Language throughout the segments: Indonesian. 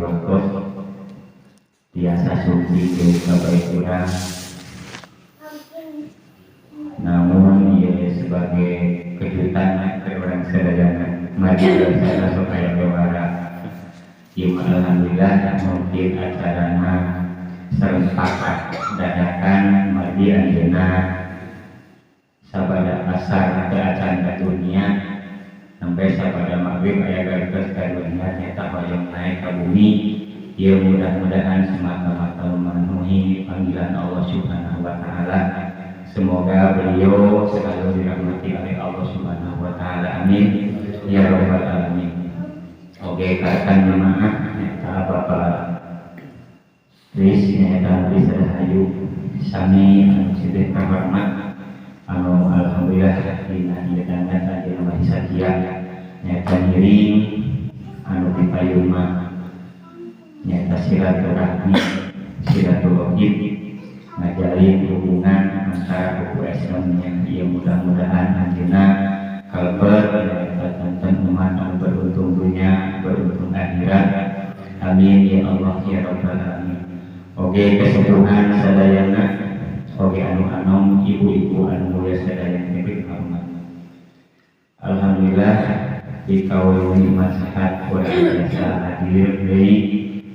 waktu biasa suci ke kebaikan, namun ia sebagai kejutan ke orang sedayana mari kita supaya bewara. Alhamdulillah mungkin acaranya serentak dadakan mari anjeunna sabada asar ke acara dunia sampai sabada maghrib aya gartos ka dunia nyata hoyong naik ke bumi. Ya mudah-mudahan semata-mata memenuhi panggilan Allah Subhanahu wa taala. Semoga beliau selalu dirahmati oleh Allah Subhanahu wa taala. Amin ya rabbal alamin. Oke, katakan jemaah nyata Bapak Riz nyata Riz Rahayu sami anu sidih kahormat anu alhamdulillah dina ieu dangan ajeuna mah sakia nyata ngiring anu dipayung mah nyata silaturahmi silaturahim ngajalin hubungan antara buku Islamnya. Ya mudah-mudahan ajeuna kalber tonton umat anu beruntung dunia beruntung akhirat. Amin ya Allah ya rabbal alamin. Oke, kesepuhan sadayana oke anu anom ibu-ibu anu mulia sadayana ngebik hormat. Alhamdulillah di kaul nikmat sehat kuat biasa hadir deui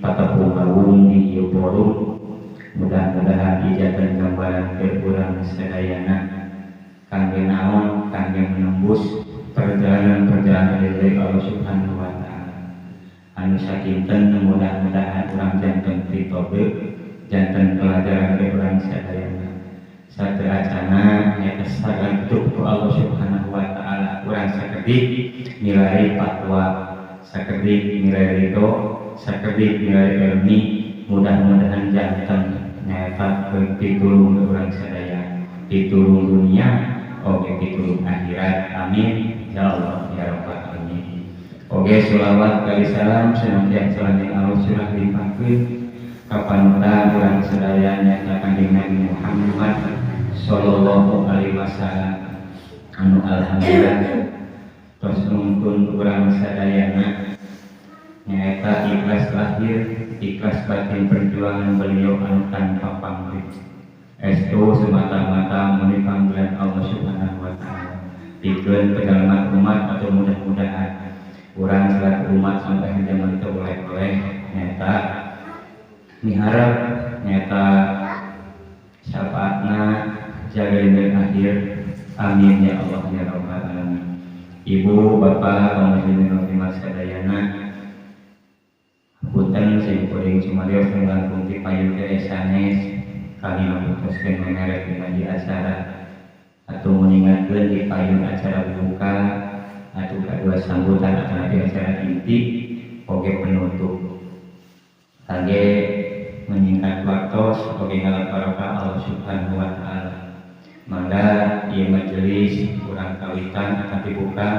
patepung gawung di ieu forum. Mudah-mudahan ijatan gambaran ke urang sadayana kangge naon kangge menembus perjalanan dari Allah Subhanahu wa taala. Anu sakinten mudah-mudahan urang janten pitobe janten pelajaran ke urang sadayana. Satu acana nyata sagantuk ku Allah Subhanahu wa taala. Urang sakedik nilai fatwa, sakedik nilai ridho, sakedik nilai ilmi. Mudah-mudahan janten nyata pitulung urang sadaya, pitulung dunia, oke pitulung akhirat. Amin ya Allah ya rabbal alamin. Oke, sholawat kali salam senantiasa lanjut Allah surah limpahkeun kapanutan urang sadaya nyata Kanjeng Nabi Muhammad sallallahu alaihi wasallam anu alhamdulillah tos nuntun urang sadayana nyata ikhlas lahir ikhlas batin perjuangan beliau anu tanpa pamrih. Estu semata-mata muni panggilan Allah Subhanahu wa taala. Pikeun penyelamat umat atau mudah-mudahan urang selaku umat sampai zaman itu boleh-boleh nyata miharap nyata syafaatna jagain akhir. Amin ya Allah ya rabbal alamin. Ibu bapak kaum muslimin muslimat sadayana punten sing kuring sumarios langkung ti payung teh sanes kali memutuskan mengerek di acara atau meninggalkan di payung acara buka atau kedua sambutan akan di acara inti oke penutup kage menyingkat waktu sebagai ngalah barokah Allah Subhanahu wa taala. Mangga ieu majelis kurang kawitan akan dibuka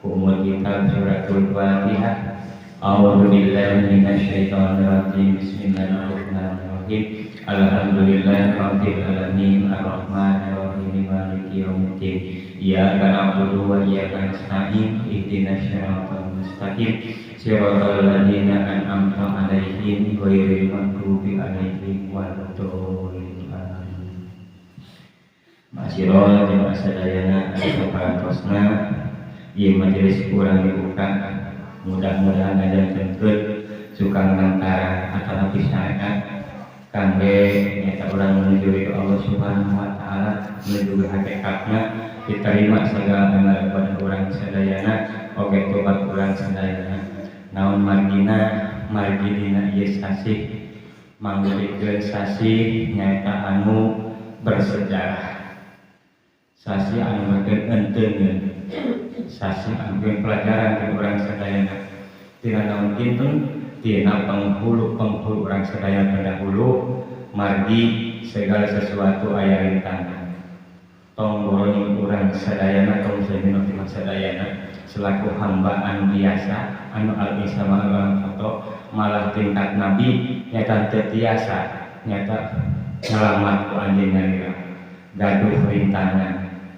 ku umur kita suratul Fatihah. A'udzu billahi minasyaitonir rajim. Bismillahirrahmanirrahim. Alhamdulillahirabbil alamin arrahmanir rahim maliki yaumiddin. Iyyaka na'budu wa iyyaka nasta'in ihdinas siratal mustaqim siratal ladzina an'amta 'alaihim ghairil maghdubi 'alaihim waladdallin. Masyaallah jemaah sadayana anu parantosna ieu majelis kurang dibuka. Mudah-mudahan ada jengkeut suka lantaran atau syariat kangge nyata urang menuju ridho Allah Subhanahu wa taala menuju hakikatna diterima segala amal pada urang sadayana oge tobat urang sadayana naon margi dina ieu sasih manggulikeun sasih nyata anu bersejarah sasih anu mageun enteungeun sasih anu pelajaran ke urang sadayana tina naon kinten tina penghulu urang sadaya terdahulu margi segala sesuatu aya rintangan tong borong urang sadayana kaum muslimin muslimat sadayana selaku hambaan biasa anu al-isa ma'al foto malah tingkat nabi nyata tetiasa nyata ngalamat ku anjeunna gaduh rintangan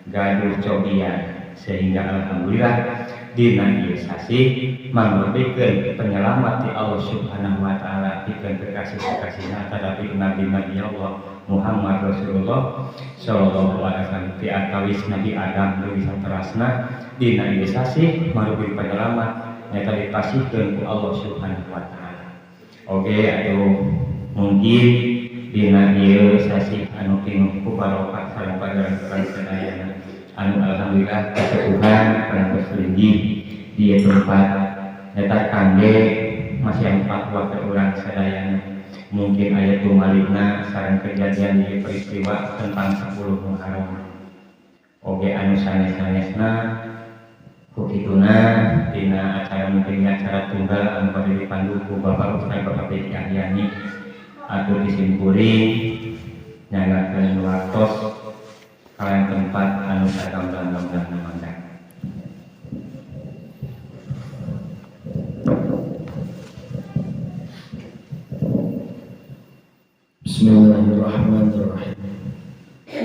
gaduh cobian sehingga alhamdulillah dina ieu sasi mangrumpikeun penyelamat ti Allah Subhanahu wa taala pikeun kekasih-kasihna tadapi nabi-nabi Allah Muhammad Rasulullah sallallahu alaihi wasallam ti atawis Nabi Adam deui saterasna dina ieu sasi mangrumpikeun penyelamat nyata dipasihkeun ku Allah Subhanahu wa taala. Oke, atuh mungkin dina ieu sasi anu pinuh ku barokah sareng panjenengan sadayana anu alhamdulillah kesepuhan parantos linggih di tempat nyata kangge masih 4 waktu urang sadayana. Mungkin ayat tumalina sareng kejadian di peristiwa tentang 10 Muharram. Oge anu sanes-sanesna kukituna dina acara mungkin acara tunggal anu bade dipandu ku Bapak Ustaz Bapak Peki Ahyani atau disimpuri nyalakeun waktos kalian tempat anu sagam-gam mangga. Bismillahirrahmanirrahim.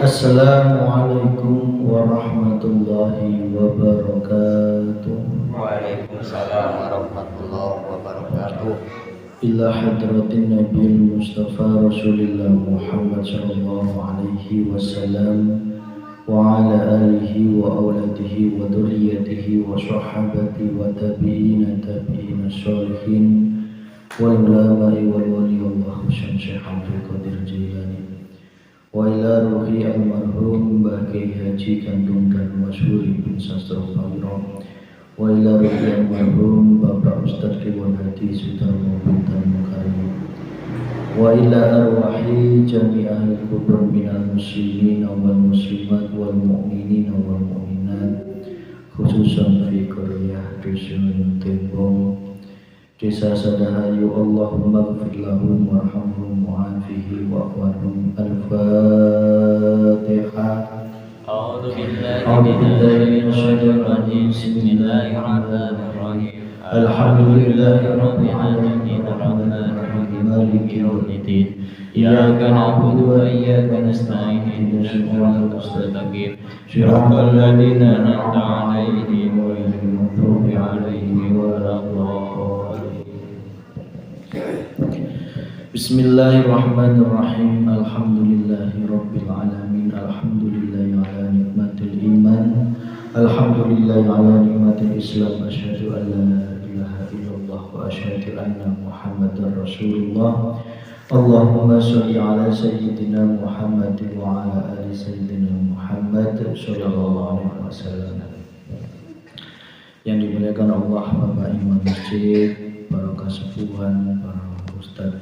Assalamualaikum warahmatullahi wabarakatuh. Waalaikumsalam warahmatullahi wabarakatuh. Ila hadratin Nabiul Mustafa Rasulillah Muhammad sallallahu alaihi wasallam wa ala alihi wa auladihi wa dzurriyyatihi wa sahbihi wa tabi'ina sholihin wal ulama'i wal waliyullah Syekh Abdul Qadir Jilani wa ila ruhi almarhum Mbah Kiai Haji Gandung dan Masyhur bin Sastro Pawiro wa ila ruhi almarhum Bapak Ustadz Kiwan Hadi Sudarmo Bintan Mukarim wa ila arwahi jami'ahil kubur minal muslimin wal muslimat wal mu'minin wal mu'minat khususan fi Korea Dusun Tembong Desa Sadahayu. Allahumma gfir lahum warhamhum wa'afihi wa'afwarhum. Al-Fatihah. A'udzu billahi minasyaitonir rajim. Bismillahirrahmanirrahim. Alhamdulillahi rabbil alamin arrahmanir rahim maliki yaumiddin. Iyyaka na'budu wa iyyaka nasta'in ihdinas siratal mustaqim. Shiratal ladzina an'amta 'alaihim ghairil maghdubi 'alaihim waladdallin. Bismillahirrahmanirrahim. Alhamdulillahi rabbil alamin. Alhamdulillahi ala nikmatil iman. Alhamdulillahi ala nikmatil islam. Asyhadu an la ilaha illallah wa asyhadu anna Muhammadar Rasulullah. Allahumma sholli ala sayyidina Muhammad wa ala ali sayyidina Muhammad sallallahu alaihi wasallam. Yang dimuliakan Allah, Bapak Imam Masjid, para kasepuhan, para Ustaz,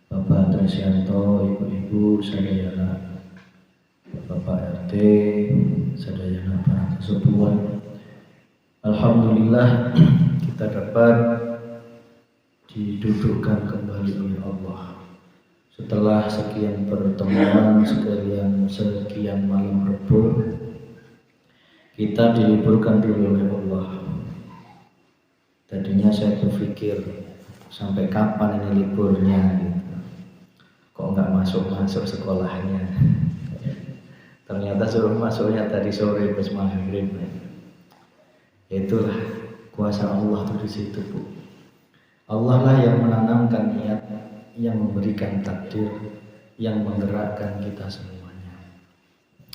Bapak Tresyanto, ibu-ibu sadayana, Bapak RT, sadayana para kasepuhan. Alhamdulillah kita dapat didudukkan kembali oleh Allah setelah sekian pertemuan, sekian malam Rabu, kita diliburkan dulu oleh Allah. Tadinya saya berpikir sampai kapan ini liburnya gitu. Kok nggak masuk sekolahnya. Ternyata suruh masuknya tadi sore pas maghrib. Itulah kuasa Allah tuh di situ, Bu. Allah lah yang menanamkan niat, yang memberikan takdir, yang menggerakkan kita semuanya.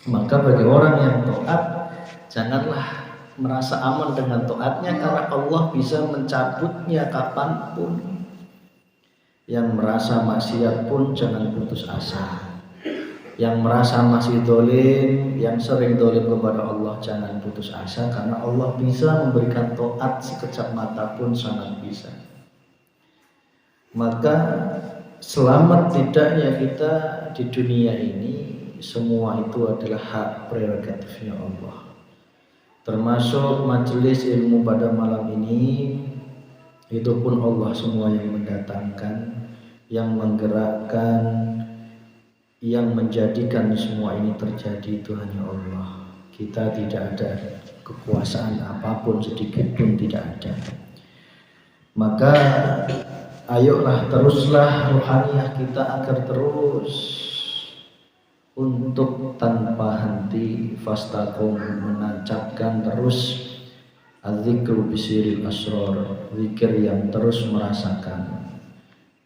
Maka bagi orang yang taat, janganlah merasa aman dengan taatnya, karena Allah bisa mencabutnya kapanpun. Yang merasa maksiat pun jangan putus asa. Yang merasa masih dolim, yang sering dolim kepada Allah, jangan putus asa, karena Allah bisa memberikan taat sekejap mata pun, sangat bisa. Maka selamat tidaknya kita di dunia ini, semua itu adalah hak prerogatifnya Allah. Termasuk majelis ilmu pada malam ini, itu pun Allah semua yang mendatangkan, yang menggerakkan, yang menjadikan semua ini terjadi, itu hanya Allah. Kita tidak ada kekuasaan apapun, sedikit pun tidak ada. Maka ayolah teruslah ruhaniyah kita agar terus untuk tanpa henti fastaqom, menancapkan terus Adzikru bisiril asrar, zikir yang terus merasakan,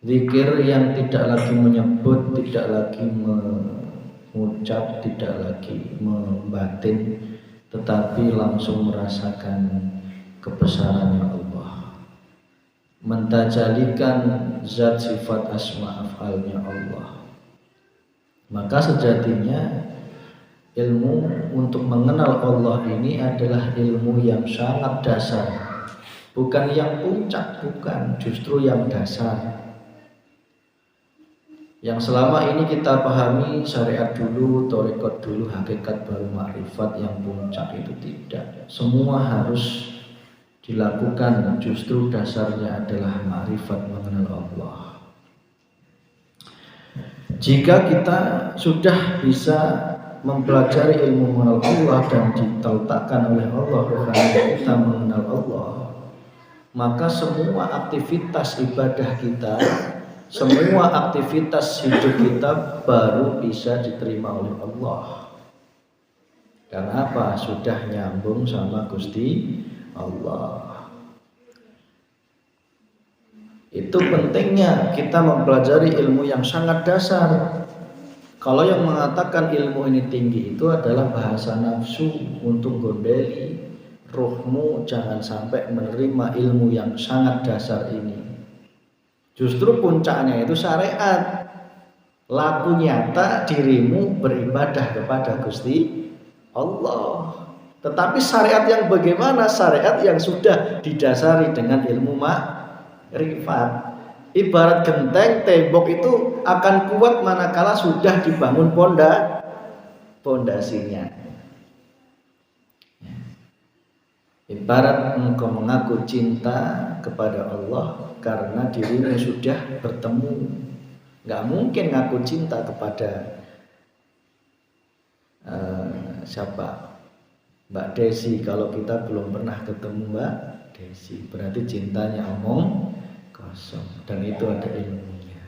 zikir yang tidak lagi menyebut, tidak lagi mengucap, tidak lagi membatin, tetapi langsung merasakan kebesarannya Allah, mentajalikan zat sifat asma af'alnya Allah. Maka sejatinya ilmu untuk mengenal Allah ini adalah ilmu yang sangat dasar, bukan yang puncak, bukan, justru yang dasar. Yang selama ini kita pahami syariat dulu, thariqat dulu, hakikat baru ma'rifat, yang puncak itu tidak. Semua harus dilakukan, justru dasarnya adalah ma'rifat, mengenal Allah. Jika kita sudah bisa mempelajari ilmu mengenal Allah dan diletakkan oleh Allah kepada kita mengenal Allah, maka semua aktivitas ibadah kita, semua aktivitas hidup kita baru bisa diterima oleh Allah. Karena apa? Sudah nyambung sama Gusti Allah. Itu pentingnya kita mempelajari ilmu yang sangat dasar. Kalau yang mengatakan ilmu ini tinggi itu adalah bahasa nafsu untuk gondeli ruhmu, jangan sampai menerima ilmu yang sangat dasar ini. Justru puncaknya itu syariat, laku nyata dirimu beribadah kepada Gusti Allah. Tetapi syariat yang bagaimana? Syariat yang sudah didasari dengan ilmu ma'rifat. Ibarat genteng, tembok itu akan kuat manakala sudah dibangun pondasinya. Ibarat engkau mengaku cinta kepada Allah karena dirimu sudah bertemu. Nggak mungkin ngaku cinta kepada siapa? Mbak Desi, kalau kita belum pernah ketemu Mbak Desi, berarti cintanya omong kosong, dan itu ada ilmunya.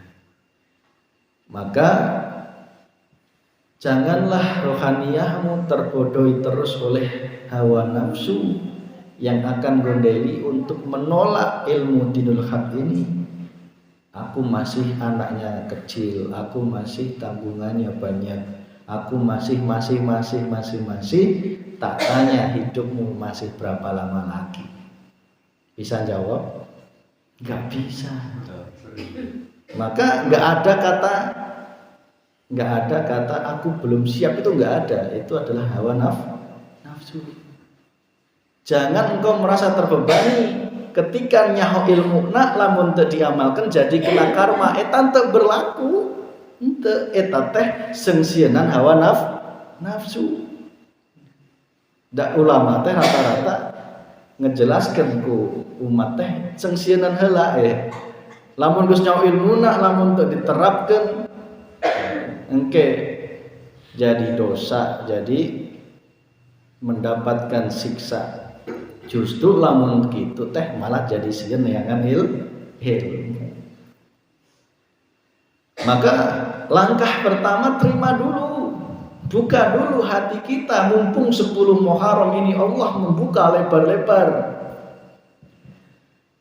Maka janganlah rohaniyahmu terbodohi terus oleh hawa nafsu yang akan gondeli untuk menolak ilmu dinul haq ini. Aku masih anaknya kecil, aku masih tanggungannya banyak, aku masih, tak tanya hidupmu masih berapa lama lagi. Bisa jawab? Nggak bisa. Maka nggak ada kata aku belum siap, itu nggak ada. Itu adalah hawa nafsu. Jangan engkau merasa terbebani ketika nyaho ilmu nak lamun teu diamalkan jadi kena karma eta teu berlaku. Teu eta teh sengsienan hawa nafsu. Da ulama teh rata-rata ngejelaskan ku umat teh sengsienan heula lamun geus nyaho ilmuna lamun teu diterapkeun engke jadi dosa, jadi mendapatkan siksa. Justru lamun kitu teh malah jadi sieun neangan ilmu. Maka langkah pertama terima dulu, buka dulu hati kita. Mumpung 10 Muharram ini Allah membuka lebar-lebar.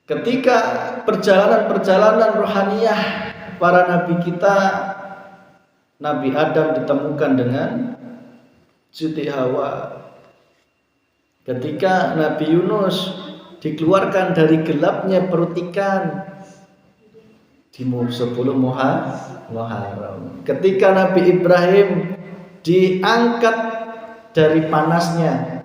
Ketika perjalanan-perjalanan rohaniyah para nabi kita, Nabi Adam ditemukan dengan Siti Hawa. Ketika Nabi Yunus dikeluarkan dari gelapnya perut ikan di 10 Muharram. Ketika Nabi Ibrahim diangkat dari panasnya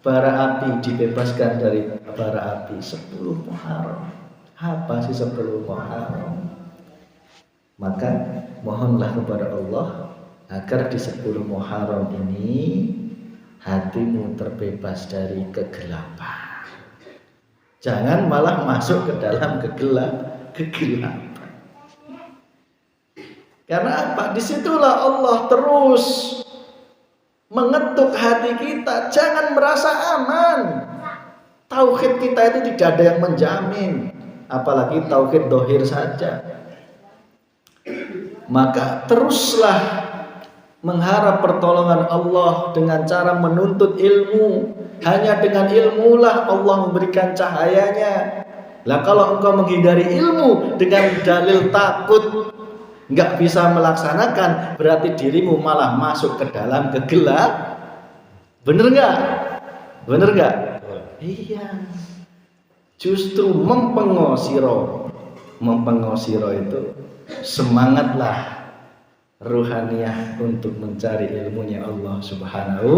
bara api, dibebaskan dari bara api, 10 Muharram. Apa sih 10 Muharram? Maka mohonlah kepada Allah agar di 10 Muharram ini hatimu terbebas dari kegelapan. Jangan malah masuk ke dalam kegelapan. Karena apa? Disitulah Allah terus mengetuk hati kita. Jangan merasa aman. Tauhid kita itu tidak ada yang menjamin, apalagi tauhid dohir saja. Maka teruslah mengharap pertolongan Allah dengan cara menuntut ilmu. Hanya dengan ilmulah Allah memberikan cahayanya. Lah kalau engkau menghindari ilmu dengan dalil takut, nggak bisa melaksanakan, berarti dirimu malah masuk ke dalam kegelap. Bener nggak? Bener nggak? Iya. Justru mempengosiro itu semangatlah ruhaniyah untuk mencari ilmunya Allah Subhanahu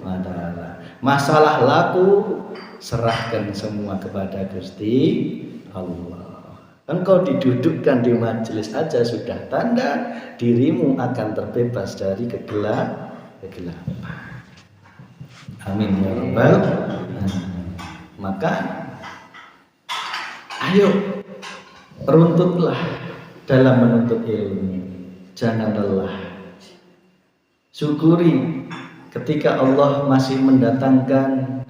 wa ta'ala. Masalah laku serahkan semua kepada Gusti Allah. Engkau didudukkan di majelis aja sudah tanda dirimu akan terbebas dari kegelapan. Amin ya rabbal alamin. Maka ayo runtutlah dalam menuntut ilmu. Jangan lelah. Syukuri ketika Allah masih mendatangkan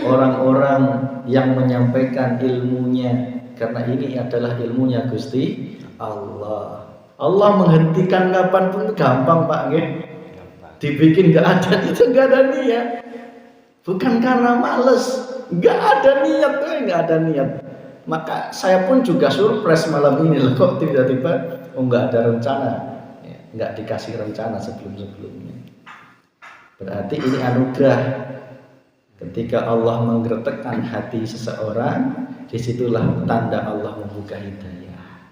orang-orang yang menyampaikan ilmunya, karena ini adalah ilmunya Gusti Allah. Allah menghentikan kapanpun gampang Pak nggih. Dibikin nggak ada itu nggak ada niat. Bukan karena males, nggak ada niat. Maka saya pun juga surprise malam ini loh, kok tiba-tiba nggak ada rencana, nggak dikasih rencana sebelumnya. Berarti ini anugerah. Ketika Allah menggerakkan hati seseorang, disitulah tanda Allah membuka hidayah.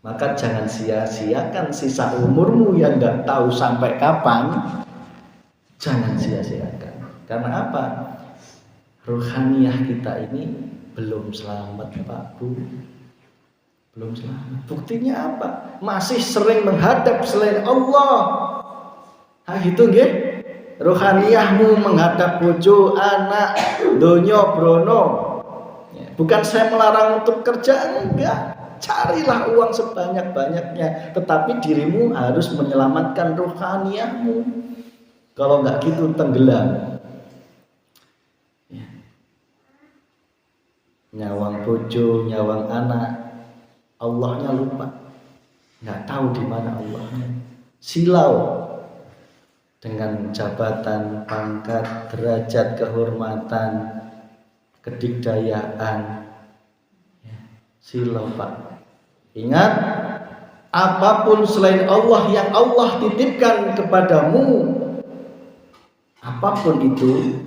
Maka jangan sia-siakan sisa umurmu yang nggak tahu sampai kapan. Jangan sia-siakan. Karena apa? Ruhaniyah kita ini belum selamat Pak Bu. Belum selamat. Buktinya apa? Masih sering menghadap selain Allah. Gitu nggih. Ruhaniyahmu menghadap bojo, anak, donya, brono. Bukan saya melarang untuk kerja, enggak. Carilah uang sebanyak-banyaknya, tetapi dirimu harus menyelamatkan ruhaniyahmu. Kalau enggak gitu tenggelam. Nyawang bojo, nyawang anak, Allahnya lupa. Enggak tahu di mana Allahnya. Silau dengan jabatan, pangkat, derajat, kehormatan, kedikdayaan. Silau Pak. Ingat, apapun selain Allah yang Allah titipkan kepadamu, apapun itu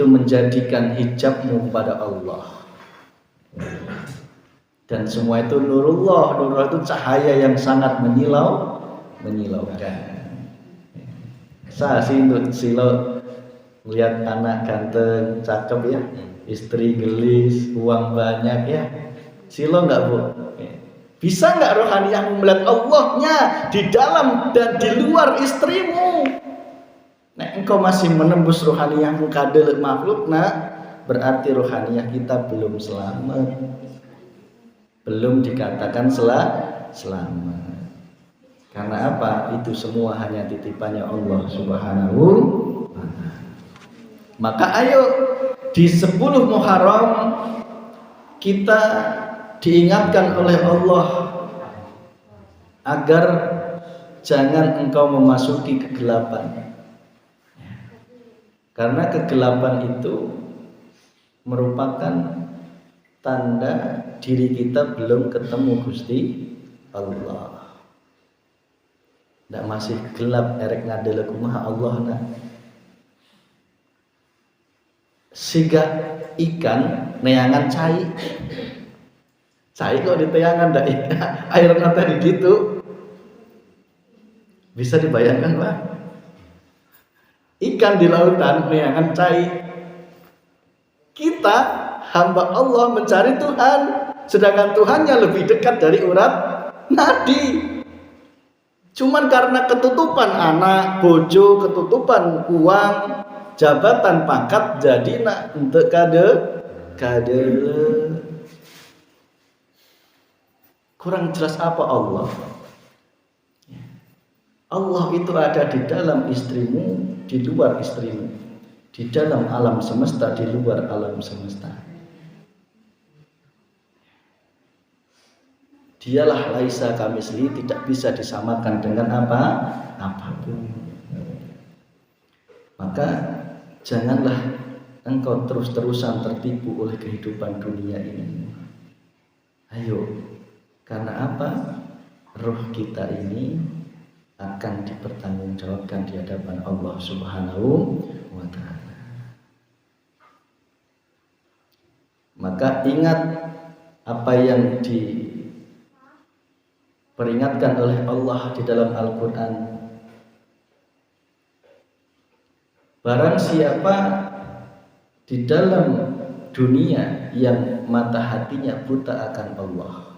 menjadikan hijabmu kepada Allah. Dan semua itu nurullah. Nurullah itu cahaya yang sangat menyilaukan. Saya silo lihat anak ganteng, cakep ya, istri gelis, uang banyak ya. Silo nggak Bu? Bisa nggak rohaniyahmu melihat Allahnya di dalam dan di luar istrimu? Nah, engkau masih menembus rohaniyahmu kadel makhluk, nah berarti rohaniyah kita belum selamat, belum dikatakan selamat. Karena apa? Itu semua hanya titipannya Allah Subhanahu wa ta'ala. Maka ayo di 10 Muharram kita diingatkan oleh Allah agar jangan engkau memasuki kegelapan. Karena kegelapan itu merupakan tanda diri kita belum ketemu Gusti Allah. Ndak masih gelap erek ngadele kumaha Allah na. Siga ikan neangan cai. Cai kok di teangan ndak ikan. Air nata di situ. Bisa dibayangkan, Pak? Ikan di lautan neangan cai. Kita hamba Allah mencari Tuhan, sedangkan Tuhannya lebih dekat dari urat nadi. Cuman karena ketutupan anak, bojo, ketutupan uang, jabatan, pangkat, jadi nak untuk kade. Kurang jelas apa Allah? Allah itu ada di dalam istrimu, di luar istrimu, di dalam alam semesta, di luar alam semesta. Dialah laisa kamisli, tidak bisa disamakan dengan apapun. Maka janganlah engkau terus-terusan tertipu oleh kehidupan dunia ini. Ayo, karena apa? Roh kita ini akan dipertanggungjawabkan di hadapan Allah Subhanahu wa Ta'ala. Maka ingat apa yang diperingatkan oleh Allah di dalam Al-Quran. Barang siapa di dalam dunia yang mata hatinya buta akan Allah,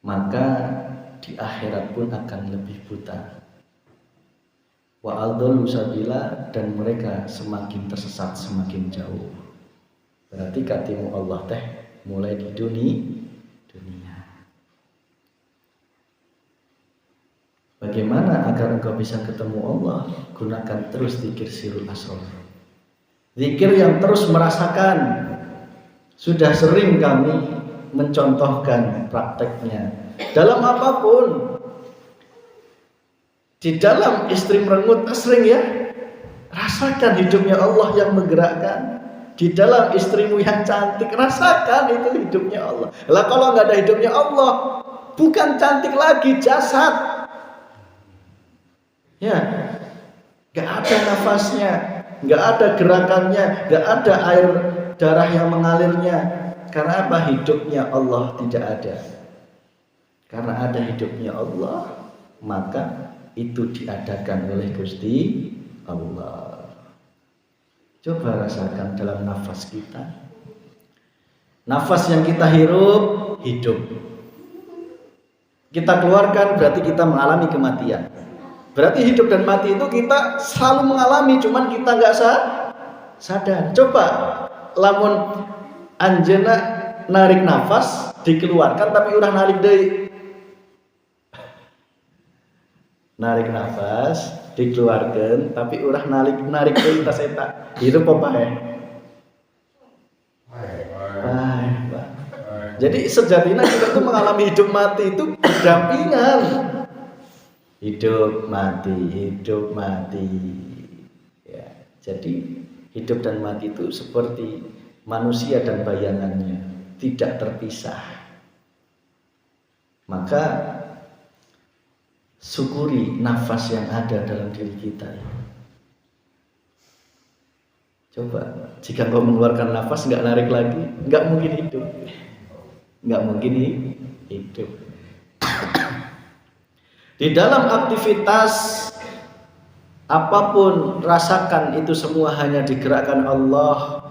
maka di akhirat pun akan lebih buta. Wa adallu sabila, dan mereka semakin tersesat, semakin jauh. Berarti katimu Allah teh mulai di dunia. Bagaimana agar engkau bisa ketemu Allah? Gunakan terus zikir sirul asrar. Zikir yang terus merasakan. Sudah sering kami mencontohkan prakteknya dalam apapun. Di dalam istri merengut sering ya, rasakan hidupnya Allah yang menggerakkan. Di dalam istrimu yang cantik, rasakan itu hidupnya Allah. Lah kalau nggak ada hidupnya Allah, bukan cantik lagi, jasad. Ya, nggak ada nafasnya, nggak ada gerakannya, nggak ada air darah yang mengalirnya. Karena apa? Hidupnya Allah tidak ada. Karena ada hidupnya Allah, maka itu diadakan oleh Gusti Allah. Coba rasakan dalam nafas kita. Nafas yang kita hirup, hidup. Kita keluarkan berarti kita mengalami kematian. Berarti hidup dan mati itu kita selalu mengalami, cuman kita nggak sadar. Coba lamun anjena narik nafas dikeluarkan tapi udah narik deui. Narik nafas dikeluarkan tapi udah narik deui tas eta. Hidup apa ya? Jadi sejatinya kita tuh mengalami hidup mati itu berdampingan. Hidup mati ya. Jadi hidup dan mati itu seperti manusia dan bayangannya, tidak terpisah. Maka syukuri nafas yang ada dalam diri kita. Coba jika kau mengeluarkan nafas nggak narik lagi, nggak mungkin hidup. Di dalam aktivitas apapun, rasakan itu semua hanya digerakkan Allah.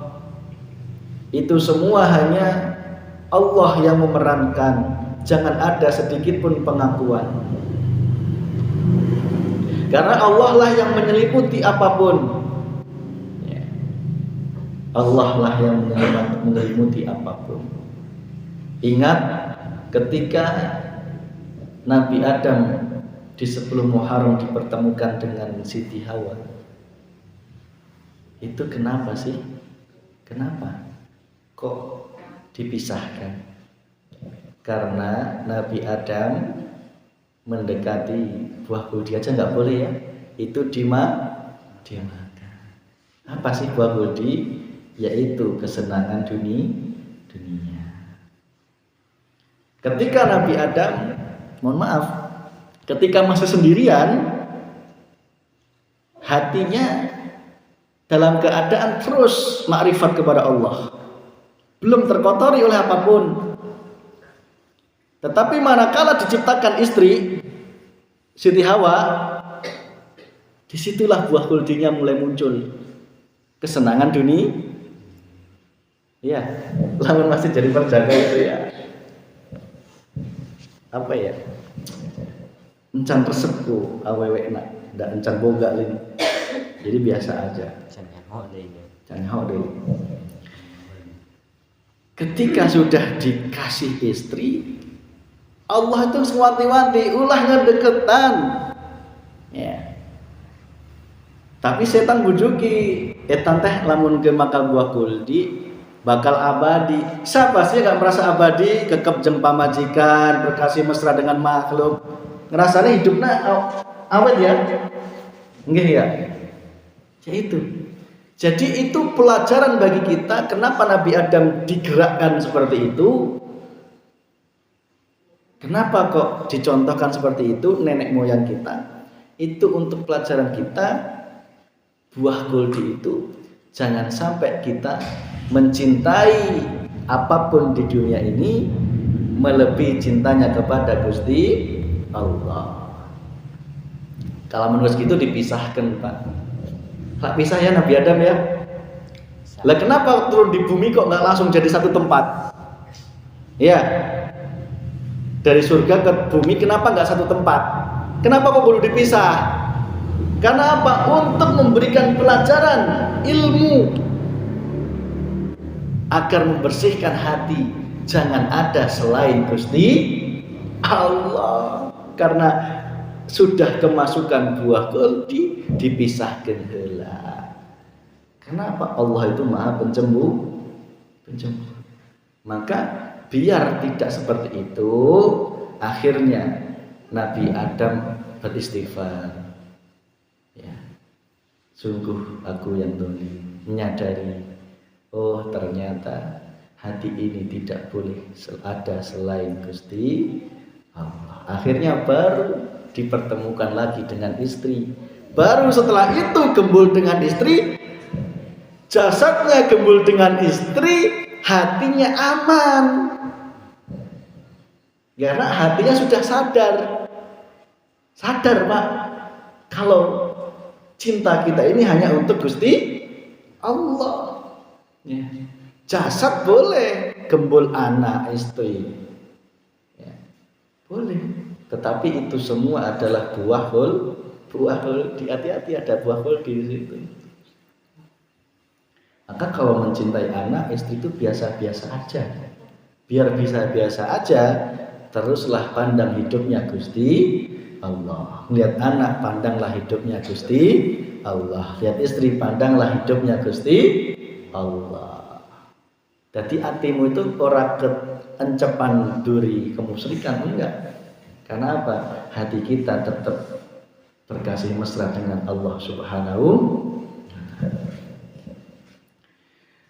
Itu semua hanya Allah yang memerankan. Jangan ada sedikit pun pengakuan. Karena Allah lah yang menyelimuti apapun. Allah lah yang menyelimuti apapun. Ingat ketika Nabi Adam di 10 Muharram dipertemukan dengan Siti Hawa. Itu kenapa sih? Kenapa? Kok dipisahkan? Karena Nabi Adam mendekati buah kuldi aja nggak boleh ya. Itu dimakan. Apa sih buah kuldi? Yaitu kesenangan dunia. Ketika Nabi Adam, mohon maaf, ketika masih sendirian, hatinya dalam keadaan terus makrifat kepada Allah, belum terkotori oleh apapun. Tetapi manakala diciptakan istri Siti Hawa, disitulah buah kuldinya mulai muncul, kesenangan dunia. Ya, lamun masih jadi perjaka itu ya, apa ya? Encan resepku awewe nak, ndak encan boga lin. Jadi biasa aja. Jangan deh. Ketika sudah dikasih istri, Allah itu sewanti-wanti ulah ngedeketan. Ya. Tapi setan bujuki, etan teh lamun ge makan buah kuldi, bakal abadi. Siapa sih nggak merasa abadi? Kekep jeung pamajikan, berkasih mesra dengan makhluk. Ngerasanya hidupnya awet ya? Nggih ya? Ya itu. Jadi itu pelajaran bagi kita kenapa Nabi Adam digerakkan seperti itu. Kenapa kok dicontohkan seperti itu nenek moyang kita? Itu untuk pelajaran kita. Buah goldi itu jangan sampai kita mencintai apapun di dunia ini melebihi cintanya kepada Gusti Allah. Kalau menurut itu dipisahkan, Pak. Pak pisah ya Nabi Adam ya. Lah kenapa turun di bumi kok nggak langsung jadi satu tempat? Ya. Dari surga ke bumi kenapa nggak satu tempat? Kenapa kok perlu dipisah? Karena apa? Untuk memberikan pelajaran ilmu agar membersihkan hati. Jangan ada selain Gusti Allah. Karena sudah kemasukan buah goldi dipisahkan heula. Kenapa? Allah itu Maha pencemburu. Maka biar tidak seperti itu, akhirnya Nabi Adam beristighfar. Ya, sungguh aku yang dolim, menyadari, oh ternyata hati ini tidak boleh ada selain Gusti Allah. Akhirnya baru dipertemukan lagi dengan istri. Baru setelah itu gembul dengan istri, jasadnya gembul dengan istri, hatinya aman. Karena hatinya sudah sadar Pak, kalau cinta kita ini hanya untuk Gusti Allah. Ya. Jasad boleh, gembul anak istri, ya, boleh. Tetapi itu semua adalah buah goldi. Hati-hati, ada buah goldi di situ. Maka kalau mencintai anak istri itu biasa-biasa aja. Biar biasa-biasa aja. Teruslah pandang hidupnya Gusti Allah. Lihat anak, pandanglah hidupnya Gusti Allah. Lihat istri, pandanglah hidupnya Gusti Allah. Jadi hatimu itu ora keencepan duri kemusyrikan, enggak. Karena apa? Hati kita tetap berkasih mesra dengan Allah Subhanahu.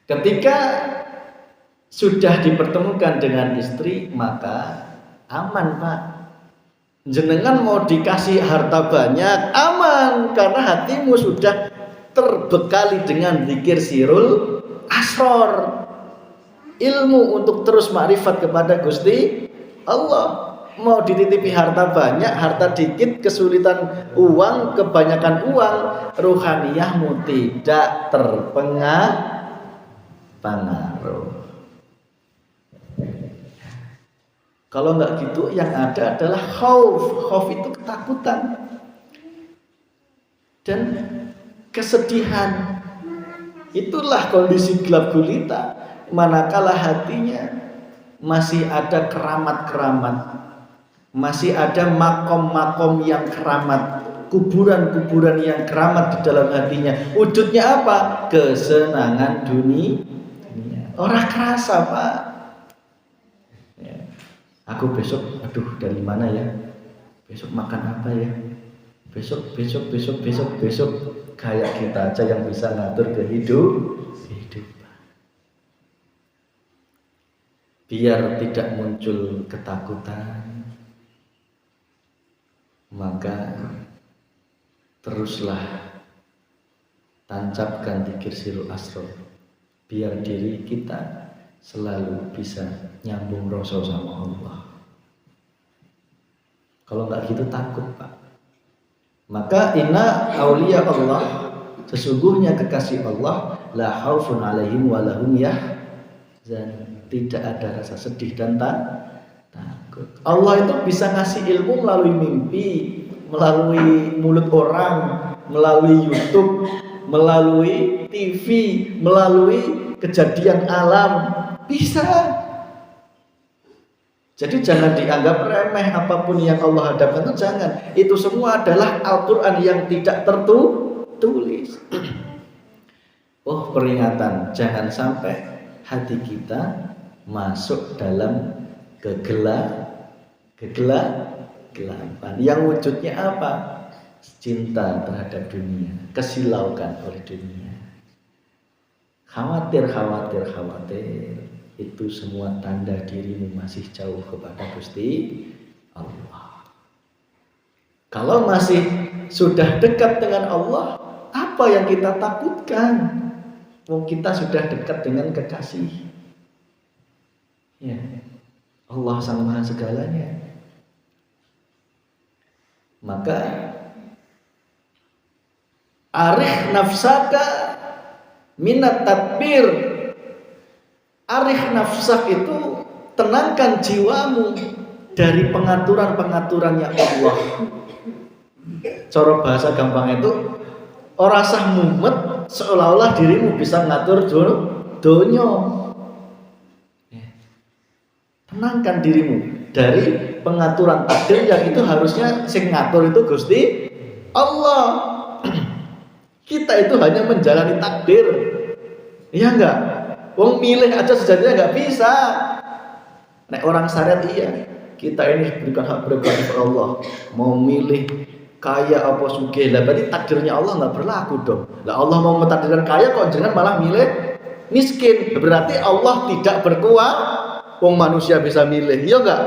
Ketika sudah dipertemukan dengan istri, maka aman Pak. Jenengan mau dikasih harta banyak, aman. Karena hatimu sudah terbekali dengan zikir sirul asror. Ilmu untuk terus makrifat kepada Gusti Allah. Mau dititipi harta banyak, harta dikit, kesulitan uang, kebanyakan uang, ruhaniyahmu tidak terpengaruh. Kalau enggak gitu, yang ada adalah khauf. Khauf itu ketakutan dan kesedihan. Itulah kondisi gelap gulita, manakala hatinya masih ada keramat-keramat, masih ada makom-makom yang keramat, kuburan-kuburan yang keramat di dalam hatinya. Wujudnya apa? Kesenangan dunia. Orang kerasa Pak. Aku besok, aduh dari mana ya? Besok makan apa ya? Besok. Kayak kita aja yang bisa ngatur kehidupan. Biar tidak muncul ketakutan, maka teruslah tancapkan zikir sirul asror. Biar diri kita selalu bisa nyambung rasa sama Allah. Kalau enggak gitu takut Pak. Maka inna auliya Allah, sesungguhnya kekasih Allah, la khaufun alaihim wa lahum yahzanun. Tidak ada rasa sedih dan takut. Allah itu bisa ngasih ilmu melalui mimpi, melalui mulut orang, melalui YouTube, melalui TV, melalui kejadian alam. Bisa. Jadi jangan dianggap remeh apapun yang Allah hadapkan, itu jangan. Itu semua adalah Al-Quran yang tidak tertulis. Oh peringatan, jangan sampai hati kita masuk dalam kegelapan. Yang wujudnya apa? Cinta terhadap dunia, kesilaukan oleh dunia. Khawatir. Itu semua tanda dirimu masih jauh kepada Gusti Allah. Kalau masih sudah dekat dengan Allah, apa yang kita takutkan? Kita sudah dekat dengan kekasih. Ya. Allah Sang Maha segalanya. Maka arih nafsaka minat tadbir. Arih nafsak itu tenangkan jiwamu dari pengaturan-pengaturan yang Allah. Cara bahasa gampang itu ora sah mumet seolah-olah dirimu bisa ngatur donya. Tenangkan dirimu dari pengaturan takdir yang itu harusnya sing ngatur itu Gusti Allah. Kita itu hanya menjalani takdir. Iya enggak? Wong milih aja sejatinya enggak bisa. Nek orang syariat iya. Kita ini diberikan hak prerogatif Allah. Mau milih kaya apa sugih. Lah berarti takdirnya Allah enggak berlaku dong. Lah Allah mau mentakdirkan kaya kok jangan malah milih miskin. Berarti Allah tidak berkuasa. Wong manusia bisa milih, iya enggak?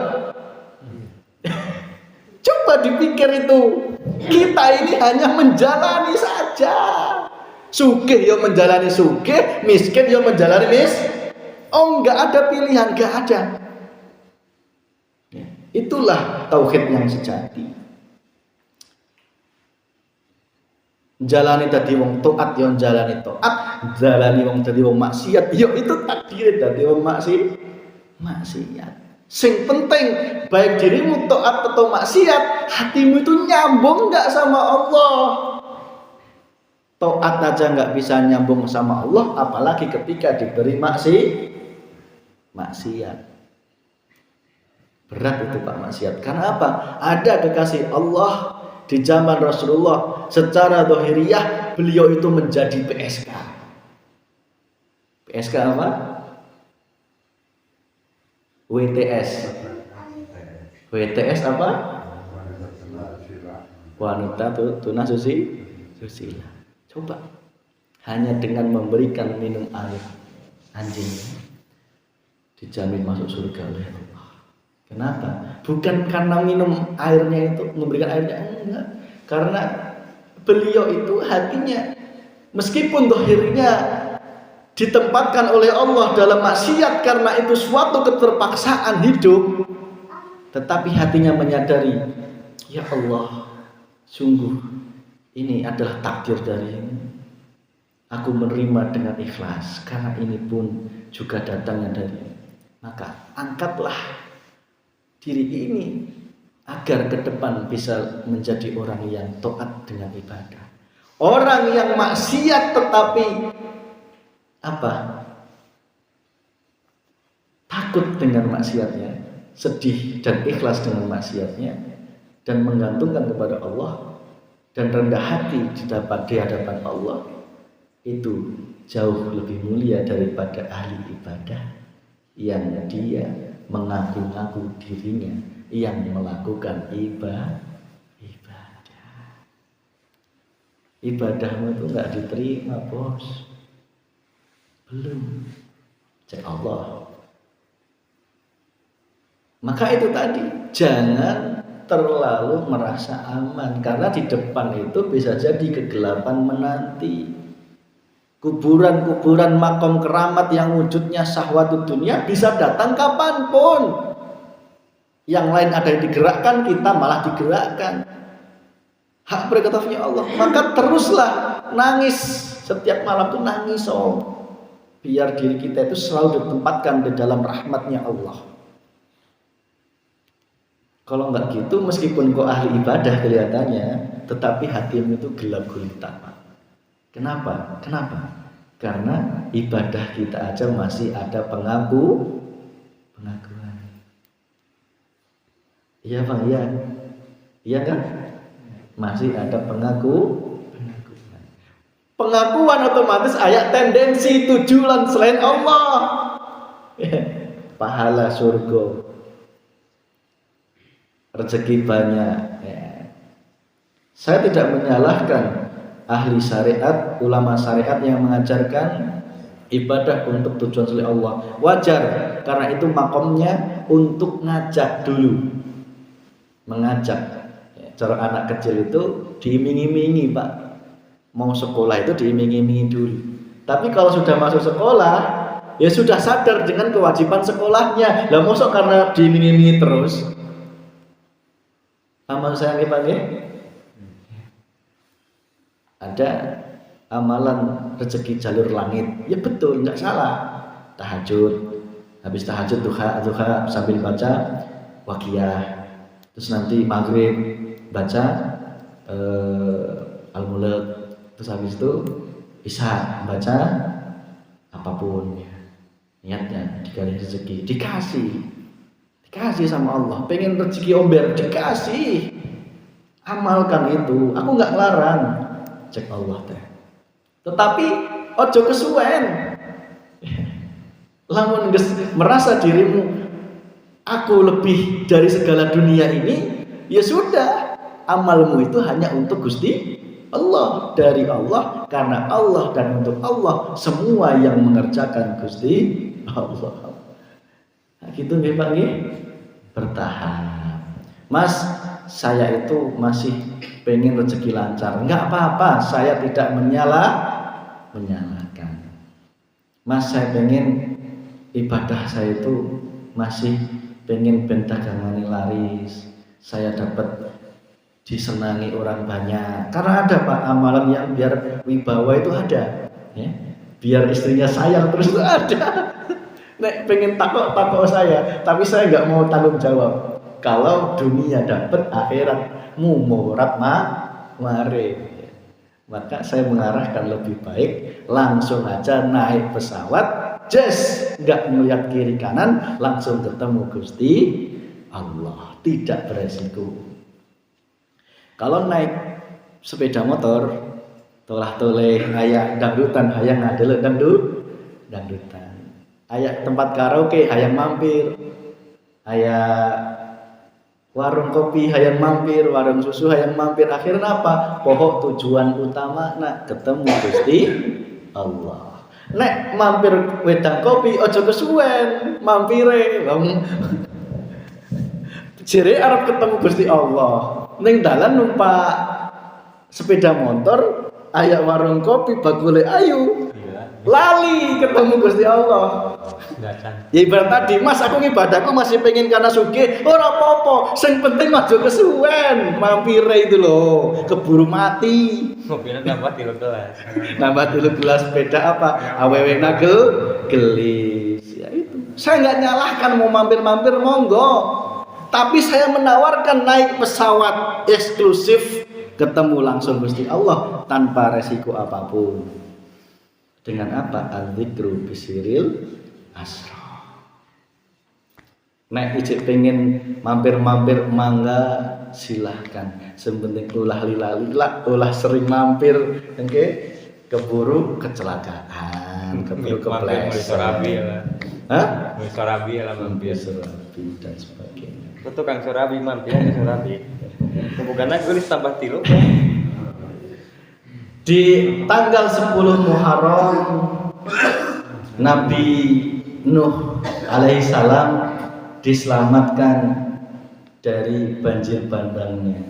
Coba dipikir itu. Kita ini hanya menjalani saja. Sugih ya menjalani sugih, miskin ya menjalani enggak ada pilihan, enggak ada. Itulah tauhid yang sejati. Jalani tadi wong taat ya jalani taat, jalani wong tadi wong maksiat ya itu takdir tadi wong maksiat. Sing penting baik dirimu taat atau maksiat, hatimu itu nyambung enggak sama Allah. Taat aja enggak bisa nyambung sama Allah, apalagi ketika diberi maksiat. Berat itu Pak maksiat. Karena apa? Ada kekasih Allah di zaman Rasulullah, secara zahiriyah beliau itu menjadi PSK. PSK apa? WTS apa? Wanita tunah susila. Coba hanya dengan memberikan minum air anjing dijamin masuk surga oleh Allah. Kenapa? Bukan karena minum airnya itu, memberikan airnya, enggak. Karena beliau itu hatinya meskipun zahirnya ditempatkan oleh Allah dalam maksiat karena itu suatu keterpaksaan hidup, tetapi hatinya menyadari, ya Allah, sungguh ini adalah takdir darimu. Aku menerima dengan ikhlas karena ini pun juga datangnya dari. Maka angkatlah diri ini agar ke depan bisa menjadi orang yang taat dengan ibadah. Orang yang maksiat tetapi apa? Takut dengan maksiatnya, sedih dan ikhlas dengan maksiatnya, dan menggantungkan kepada Allah dan rendah hati di hadapan Allah, itu jauh lebih mulia daripada ahli ibadah yang dia mengaku-ngaku dirinya yang melakukan ibadah. Ibadahmu itu enggak diterima, bos. Belum. Cek Allah. Maka itu tadi, jangan terlalu merasa aman, karena di depan itu bisa jadi kegelapan menanti. Kuburan-kuburan makom keramat yang wujudnya syahwatut dunia bisa datang kapanpun. Yang lain ada yang digerakkan, kita malah digerakkan. Hak prerogatifnya Allah. Maka teruslah nangis setiap malam tuh nangis, biar diri kita itu selalu ditempatkan di dalam rahmatnya Allah. Kalau enggak gitu, meskipun kau ahli ibadah kelihatannya, tetapi hatimu itu gelap gulita. Kenapa? Karena ibadah kita aja masih ada pengakuan. Iya Bang, iya. Iya kan? Masih ada pengakuan otomatis ayat tendensi tujuan selain Allah. pahala surga, rezeki banyak. Ya. Saya tidak menyalahkan ahli syariat, ulama syariat yang mengajarkan ibadah untuk tujuan selain Allah. Wajar, karena itu makomnya untuk ngajak dulu, mengajak. Ya, cara anak kecil itu diiming-imingi, Pak. Mau sekolah itu diiming-imingi dulu. Tapi kalau sudah masuk sekolah, ya sudah sadar dengan kewajiban sekolahnya. Lah mosok karena diiming-imingi terus. Amal saya nggih, ada amalan rezeki jalur langit, ya betul, nggak salah. Tahajud, habis tahajud duha sambil baca Waqiyah, terus nanti maghrib baca Al-Mulk, terus habis itu Isya baca apapun ya. Niatnya dikasih rezeki, dikasih sama Allah. Pengen rezeki omber, dikasih. Amalkan itu, aku nggak larang. Cek Allah teh. Tetapi ojo kesuwen. Lamun merasa dirimu aku lebih dari segala dunia ini, ya sudah, amalmu itu hanya untuk Gusti Allah, dari Allah, karena Allah, dan untuk Allah semua yang mengerjakan Gusti Allah. Nah, gitu nggih Pak nggih. Bertahap. Mas, saya itu masih pengen rezeki lancar. Enggak apa-apa, saya tidak menyalahkan. Mas, saya pengen ibadah saya itu masih pengen dagangan laris. Saya dapat disenangi orang banyak. Karena ada Pak amalan yang biar wibawa itu ada, ya. Biar istrinya sayang terus itu ada. Nek pengen takok saya, tapi saya nggak mau tanggung jawab. Kalau dunia dapat, akhirat mumorat mare. Maka saya mengarahkan lebih baik langsung aja naik pesawat, nggak melihat kiri kanan, langsung ketemu Gusti Allah, tidak beresiko. Kalau naik sepeda motor, tolah-toleh, hayang dangdutan, hayang ngadele dangdutan. Hayang tempat karaoke, hayang mampir. Hayang warung kopi, hayang mampir. Warung susu, hayang mampir. Akhirnya apa? Pokok tujuan utama nak ketemu Gusti Allah. Nek mampir wedang kopi, ojo kesuwen mampire. Jere arep ketemu Gusti Allah. Ning dalan numpak sepeda motor, aya warung kopi, bakule ayu. Lali ketemu Gusti Allah. Ya ibarat tadi, Mas aku ngibadahku masih pengen karena sugih, ora apa-apa. Sing penting aja kesuwen, mampire itu loh, keburu mati. Mobilnya nambah 3 gelas. Nambah 3 gelas sepeda apa? Awewe nagel gelis. Ya itu. Saya nggak nyalahkan mau mampir-mampir monggo. Tapi saya menawarkan naik pesawat eksklusif ketemu langsung Gusti Allah tanpa resiko apapun. Dengan apa? Al-dzikru bisiril asra. Nek ijek pengen mampir-mampir mangga silahkan. Sepenting ulah lila ulah sering mampir engke keburu kecelakaan, keburu kepleset. Sorabi lah. Hah? Sorabi lah mampir. Sorabi dan sebagainya. Itu Kang Sorabi mampir ke Sorabi. Bukan aku tambah 3. Di tanggal 10 Muharram Nabi Nuh alaihissalam diselamatkan dari banjir bandangnya.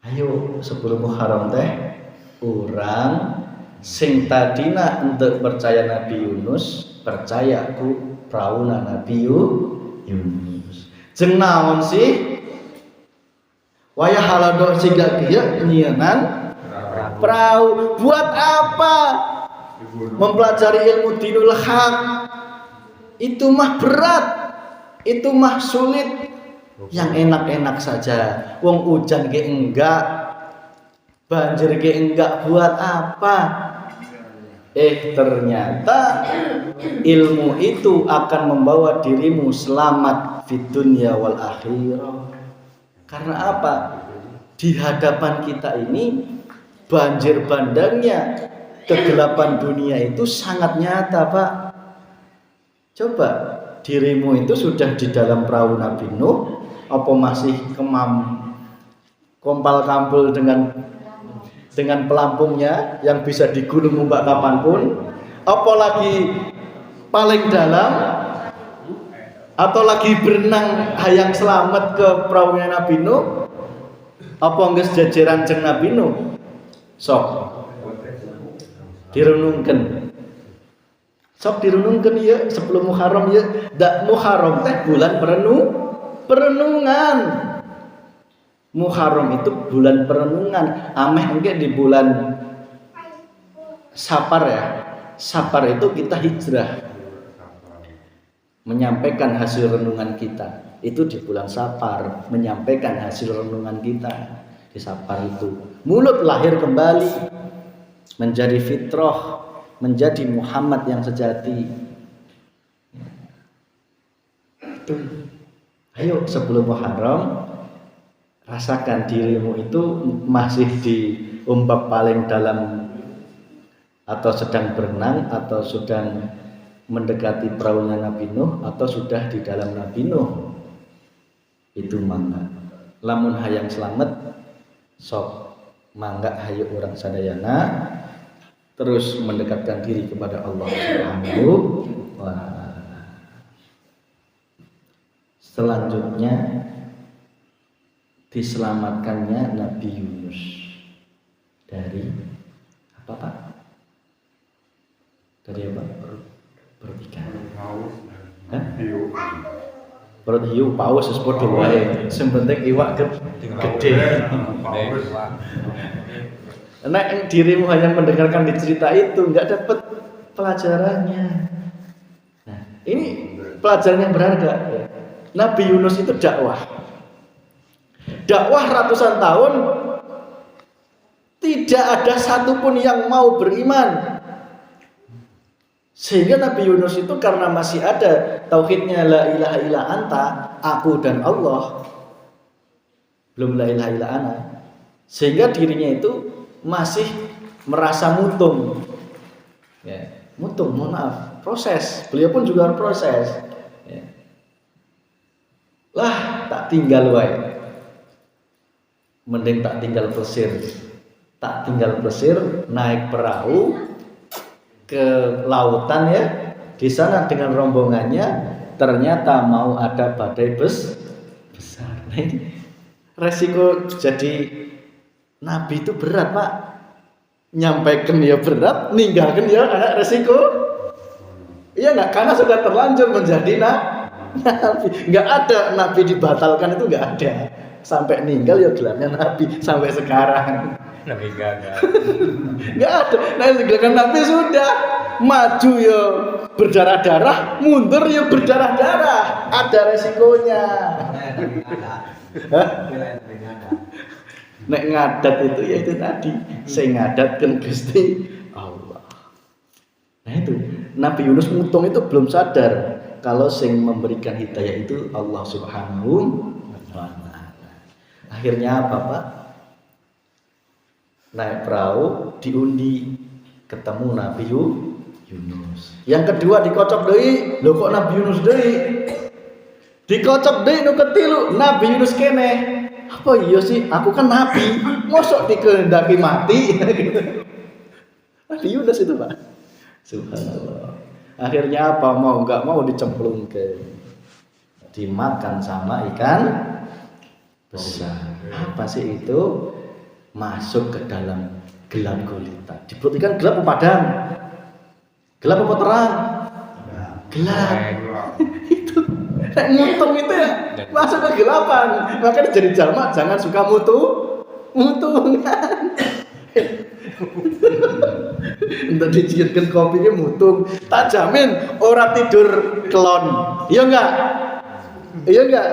Ayo 10 Muharram teh orang sing tadina untuk percaya Nabi Yunus, percaya ku prauna Nabi Yunus. Jeung naon sih? Wayah halado siga kieu nyieungan perahu. Buat apa? Mempelajari ilmu dinul haq. Itu mah berat. Itu mah sulit. Yang enak-enak saja. Wong hujan ge enggak, banjir ge enggak, buat apa? Ternyata ilmu itu akan membawa dirimu selamat di dunia wal akhirah. Karena apa? Di hadapan kita ini banjir bandangnya, kegelapan dunia itu sangat nyata, Pak. Coba dirimu itu sudah di dalam perahu Nabi Nuh, apa masih kompal kampul dengan pelampungnya yang bisa digulung ombak kapanpun, apalagi paling dalam, atau lagi berenang hayang selamat ke perahunya Nabi Nuh, apa nggak sejajaran jeung Nabi Nuh? Sok direnungkan ya sebelum Muharram ya. Dak Muharram teh bulan perenungan. Muharram itu bulan perenungan. Ameh engke di bulan Safar ya. Safar itu kita hijrah, menyampaikan hasil renungan kita. Itu di bulan Safar, menyampaikan hasil renungan kita di Safar itu. Mulut lahir kembali menjadi fitrah, menjadi Muhammad yang sejati. Ayo sebelum Muharram rasakan dirimu itu masih di ombak paling dalam, atau sedang berenang, atau sedang mendekati perahunya Nabi Nuh, atau sudah di dalam Nabi Nuh. Itu mangga. Lamun hayang selamat, sok mangga hayu orang sadayana terus mendekatkan diri kepada Allah Subhanahu wa ta'ala. Selanjutnya diselamatkannya Nabi Yunus dari apa Pak? Dari apa? Pertigaan. Perut hiu paus wis padha wae. Sing penting iwak gede. Nek dirimu hanya mendengarkan di cerita itu enggak dapat pelajarannya. Nah, ini pelajaran yang berharga. Nabi Yunus itu dakwah ratusan tahun, tidak ada satupun yang mau beriman. Sehingga Nabi Yunus itu karena masih ada tauhidnya la ilaha illa anta, aku dan Allah, belum la ilaha illa ana, sehingga dirinya itu masih merasa mutung. Ya, mutung, mohon maaf, proses. Beliau pun juga proses. Ya. Lah, tak tinggal wae. Mending tak tinggal Plesir, naik perahu ke lautan ya. Di sana dengan rombongannya ternyata mau ada badai besar. Nah, ini resiko jadi nabi itu berat Pak. Nyampaikan ya berat, ninggalkan ya karena resiko. Iya nggak? Karena sudah terlanjur menjadi nabi. Nggak ada nabi dibatalkan, itu nggak ada. Sampai meninggal ya gelarnya nabi sampai sekarang. Nabi gagal. Nggak ada. Nah, gerakan nabi sudah maju ya berdarah-darah, mundur ya berdarah-darah. Ada resikonya. Nek ngadat itu ya itu tadi, saya ngadatkan Gusti Allah. Nah itu Nabi Yunus mutung itu belum sadar kalau sing memberikan hidayah itu Allah Subhanahu wa ta'ala. Akhirnya apa Pak? Naik perahu, diundi, ketemu Nabi Yunus. Yang kedua dikocok deui, lho kok Nabi Yunus deui? Dikocok deui nu ketilu, Nabi Yunus kene. Apa iya sih? Aku kan nabi, mosok dikehendaki mati. Nabi Yunus itu Pak. Subhanallah. Akhirnya apa? Mau nggak mau dicemplung ke, dimakan sama ikan besar. Apa sih itu? Masuk ke dalam gelap gulita. Disebut ikan gelap apa padam? Gelap apa terang? Gelap. Itu nek mutung itu ya masuk ke gelapan. Makanya jadi jamak jangan suka mutungan. Untuk diciutkan kopinya mutung. Tak jamin orang tidur kelon. Iya enggak? Iya enggak?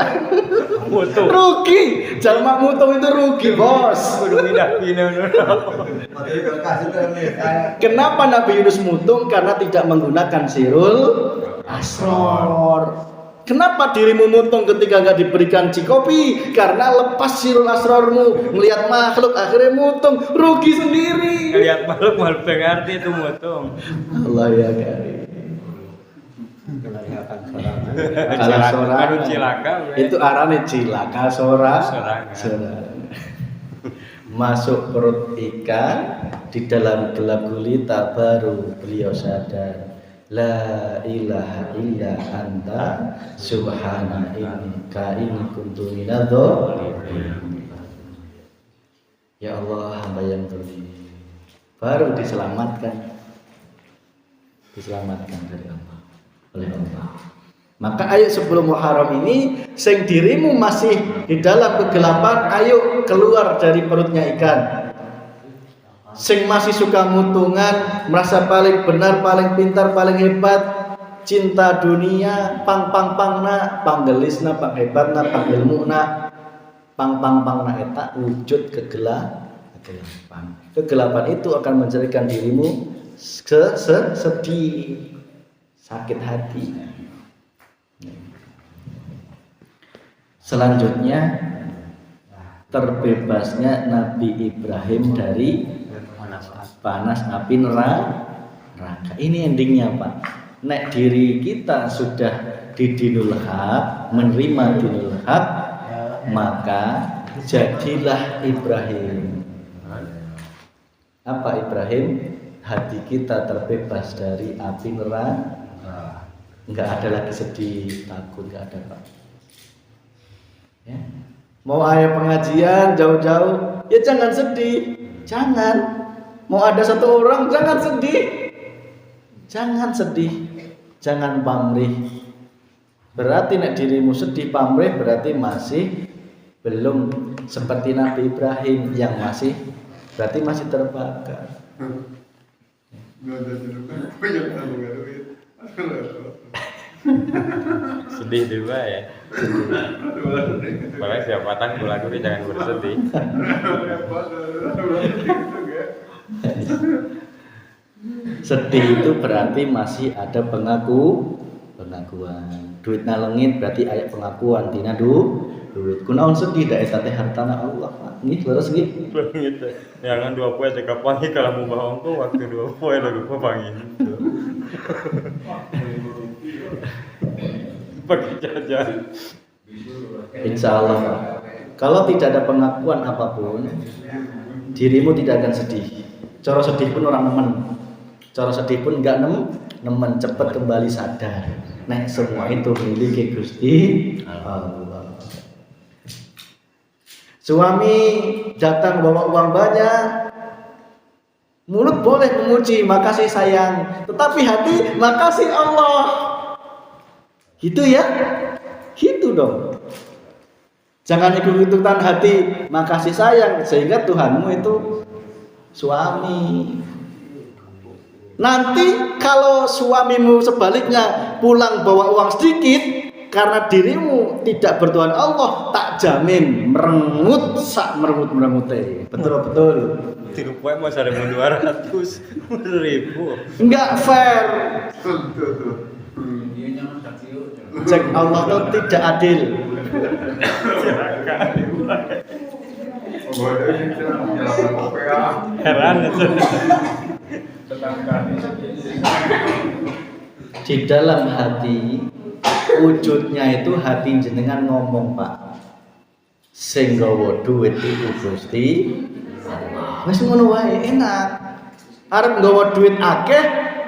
Mutung. Rugi. Jamak mutung itu rugi, Bos. Kenapa Nabi Yunus mutung? Karena tidak menggunakan sirul asror. Kenapa dirimu mutung ketika enggak diberikan cikopi? Karena lepas sirul asrormu, melihat makhluk akhirnya mutung, rugi sendiri. Lihat makhluk ngerti itu mutung. Allah ya karim. Kalah sorangan. Baru cilaka. Itu arane cilaka Sorangan. Masuk perut ikan, di dalam gelap gulita baru beliau sadar, la ilaha illa anta subhana inni kuntu minadh-dhalimin. Ya Allah, hamba yang zalim. Baru diselamatkan dari Allah, oleh Allah. Maka ayo sebelum Muharram ini, sing dirimu masih di dalam kegelapan, ayo keluar dari perutnya ikan. Sing masih suka mutungan, merasa paling benar, paling pintar, paling hebat, cinta dunia, pangna, panggelisna, panghebatna, pangilmuna, pangna eta wujud kegelapan. Kegelapan itu akan menjadikan dirimu sedih, sakit hati. Selanjutnya terbebasnya Nabi Ibrahim dari panas api neraka. Ini endingnya Pak. Nek diri kita sudah di dinul haq, menerima dinul haq, maka jadilah Ibrahim. Apa Ibrahim? Hati kita terbebas dari api neraka. Enggak ada lagi sedih, takut, enggak ada Pak. Ya. Mau ayah pengajian jauh-jauh, ya jangan sedih, jangan. Mau ada satu orang, jangan sedih, jangan pamrih. Berarti nek dirimu sedih pamrih, berarti masih belum seperti Nabi Ibrahim yang berarti masih terbakar. Sedih juga ya. Boleh siapa tahu lagu ini jangan bersedih. Sedih itu berarti masih ada pengakuan. Duit nalengit berarti ayat pengakuan tina duit. Kunaon sedih da eta teh hartana Allah. Nggih leres nggih. Gitu. Jangan 2 poe cek pangi kalau mau bawa ongko waktu 2 poe lalu pangi. Pakai jajan. Insya Allah Pak. Kalau tidak ada pengakuan apapun, dirimu tidak akan sedih. Cara sedih pun orang nemen. Cara sedih pun enggak nemen, cepat kembali sadar. Nah, semua itu milik Gusti Allah. Suami datang bawa uang banyak, mulut boleh memuji, makasih sayang, tetapi hati makasih Allah. Gitu ya? Gitu dong. Jangan ikut-ikutan hati makasih sayang, sehingga Tuhanmu itu suami. Nanti kalau suamimu sebaliknya pulang bawa uang sedikit, karena dirimu tidak bertuhan Allah, tak jamin merengut sak merengut-merengute. Betul. 3 poe mau 1.200 Enggak fair. Cek Allah itu tidak adil. Heran itu. Di dalam hati wujudnya itu hati jenengan ngomong Pak, sing gawa duit iku Gusti Allah. Wis ngono wae enak. Arep nggawa duit akeh,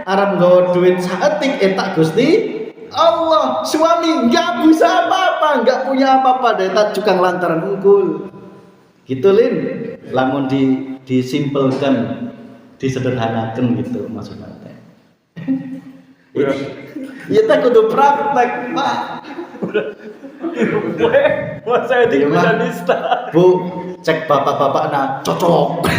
arep nggawa duit saetik etak Gusti Allah. Suami enggak bisa apa-apa, enggak punya apa-apa, detat tukang lantaran unggul. Gitu Lin. Lamun disimpelkan, disederhanakan gitu maksudnya. Ya tak kudu praktek, Pak. Wah, saya di Indonesia. Bu, cek bapak-bapak cocok.